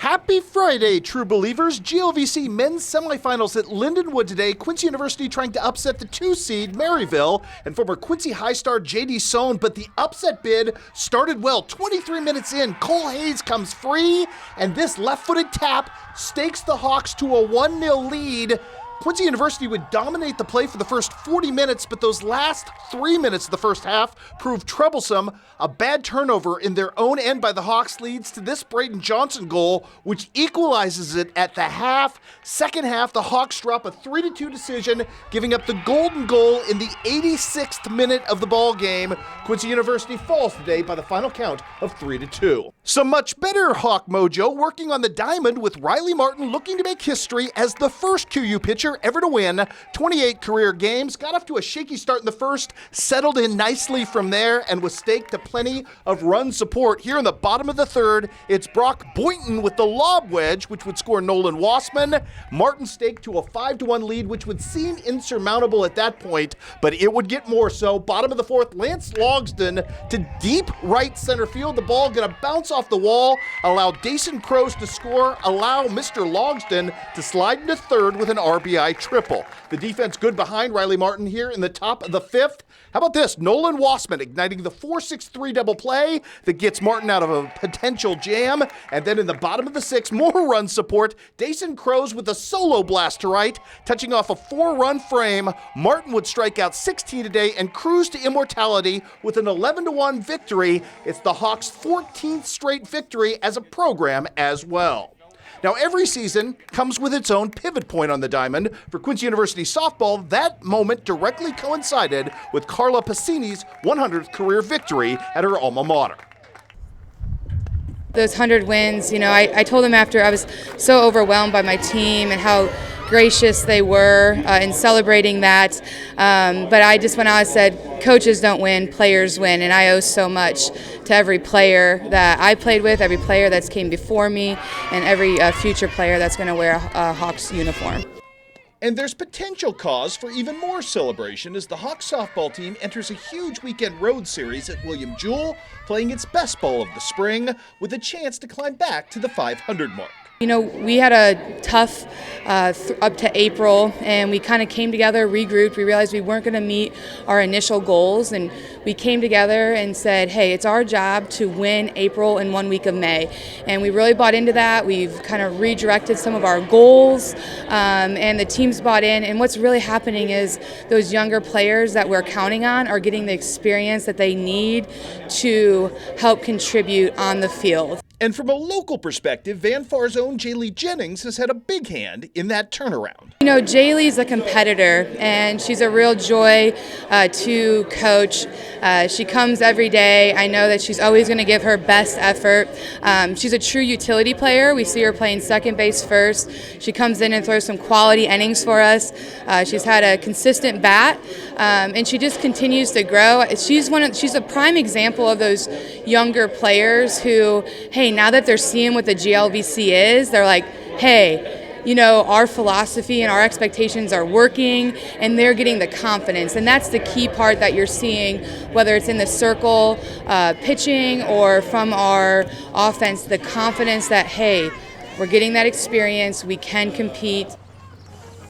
Happy Friday, true believers. GLVC men's semifinals at Lindenwood today. Quincy University trying to upset the 2 seed Maryville and former Quincy High star J.D. Sohn, but the upset bid started well. 23 minutes in, Cole Hayes comes free, and this left-footed tap stakes the Hawks to a 1-0 lead. Quincy University would dominate the play for the first 40 minutes, but those last 3 minutes of the first half proved troublesome. A bad turnover in their own end by the Hawks leads to this Braden Johnson goal, which equalizes it at the half. Second half, the Hawks drop a 3-2 decision, giving up the golden goal in the 86th minute of the ball game. Quincy University falls today by the final count of 3-2. Some much better Hawk mojo working on the diamond with Riley Martin looking to make history as the first QU pitcher ever to win 28 career games. Got off to a shaky start in the first, settled in nicely from there, and was staked to plenty of run support. Here in the bottom of the third, it's Brock Boynton with the lob wedge, which would score Nolan Wassman. Martin staked to a 5-1 lead, which would seem insurmountable at that point, but it would get more so. Bottom of the fourth, Lance Logsdon to deep right center field. The ball gonna bounce off the wall, allow Dason Crows to score, allow Mr. Logsdon to slide into third with an RBI triple. The defense good behind Riley Martin here in the top of the fifth. How about this? Nolan Wassman igniting the 4-6-3 double play that gets Martin out of a potential jam. And then in the bottom of the sixth, more run support. Dason Crows with a solo blast to right, touching off a 4-run frame. Martin would strike out 16 today and cruise to immortality with an 11-1 victory. It's the Hawks' 14th straight victory as a program as well. Now, every season comes with its own pivot point on the diamond. For Quincy University softball, that moment directly coincided with Carla Pacini's 100th career victory at her alma mater. Those 100 wins, I told them after I was so overwhelmed by my team and how gracious they were in celebrating that. But I just went out and said, coaches don't win, players win. And I owe so much to every player that I played with, every player that's came before me, and every future player that's going to wear a Hawks uniform. And there's potential cause for even more celebration as the Hawks softball team enters a huge weekend road series at William Jewell, playing its best ball of the spring with a chance to climb back to the 500 mark. We had a tough up to April, and we kind of came together, regrouped. We realized we weren't going to meet our initial goals, and we came together and said, hey, it's our job to win April and 1 week of May. And we really bought into that. We've kind of redirected some of our goals, and the team's bought in. And what's really happening is those younger players that we're counting on are getting the experience that they need to help contribute on the field. And from a local perspective, Van Far's own Jaylee Jennings has had a big hand in that turnaround. Jaylee's a competitor, and she's a real joy to coach. She comes every day. I know that she's always going to give her best effort. She's a true utility player. We see her playing second base first. She comes in and throws some quality innings for us. She's had a consistent bat, and she just continues to grow. She's a prime example of those younger players who, hey, now that they're seeing what the GLVC is, they're like, hey, our philosophy and our expectations are working, and they're getting the confidence. And that's the key part that you're seeing, whether it's in the circle pitching or from our offense, the confidence that, hey, we're getting that experience, we can compete.